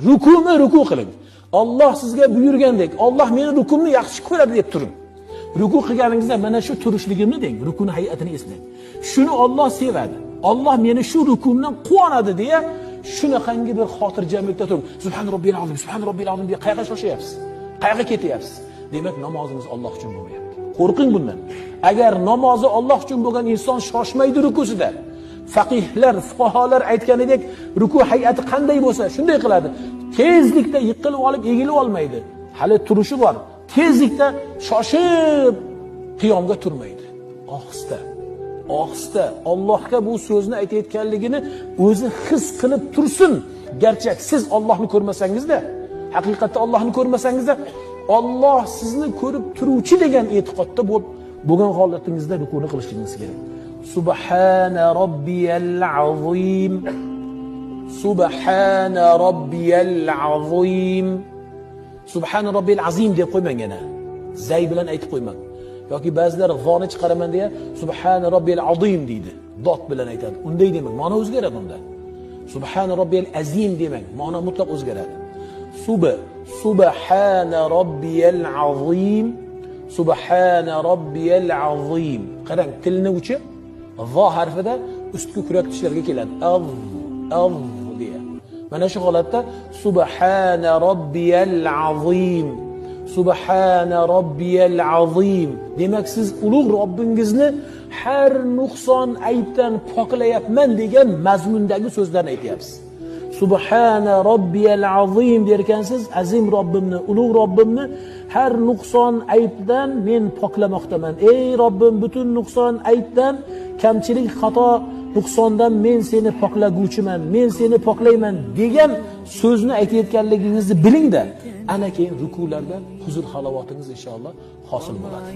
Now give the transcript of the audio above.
Rukuni ruku qiling. Alloh sizga buyurgandek, Alloh meni rukumni yaxshi ko'radi deb turing. Ruku qilganingizda mana shu turishligimni deng, rukuni hay'atini eslang. Shuni Alloh sevadi. Alloh meni shu rukumdan quvonadi deya shunaqangi bir xotirjamlikda turing. Subhan robbiyal azim, subhan robbiyal azim deb qayerga shoshyapsiz? Qayerga ketyapsiz? Demak, namozingiz Alloh uchun bo'lmayapti. Qo'rqing bundan. Agar namozi Alloh uchun bo'lgan inson shoshmaydi rukusida, faqihlar, fuqaholar aytganidek, ruku hay'ati qanday bo'lsa, shunday qiladi. Tezlikda yiqilib olib, egilib olmaydi. Hali turishi bor. Tezlikda shoshib qiyomga turmaydi. Ohista, ohista Allohga bu so'zni aytayotganligini o'zi his qilib tursin. Garchi siz Allohni ko'rmasangiz-da, haqiqatda Allohni ko'rmasangiz-da, Alloh sizni ko'rib turuvchi degan e'tiqodda bo'lgan holatingizda rukuni qilishingiz kerak. Subhana robbiyal azim. Subhana robbiyal azim. Subhana robbiyal azim deb qo'ymang yana. Zay bilan aytib qo'ymang. Yoki ba'zilar zoni chiqaraman deya subhana robbiyal azim deydi. Dot bilan aytadi. Unday demang, ma'no o'zgaradi unda. Subhana robbiyal azim demang, ma'no mutlaq o'zgaradi. Subhana robbiyal azim. Subhana robbiyal azim. Qarang, tilni uchi va harfida ustki kurak tishlarga keladi. Av deya. Mana shu holatda subhana robbiyal azim. Subhana robbiyal azim. Demak, siz ulug' Robbingizni har nuqson aybdan poklayapman degan mazmundagi so'zlarni aytyapsiz. Subhana robbiyal azim derkansiz, azim Robbimni, ulug' Robbimni har nuqson aybdan men poklamoqdaman. Ey Robbim, butun nuqson aybdan, kamchilik, xato, nuqsondan men seni poklaguvchiman, men seni poklayman degan so'zni aytayotganligingizni biling-da, ana keyin rukularda huzur halovatingiz inshaalloh hosil bo'ladi.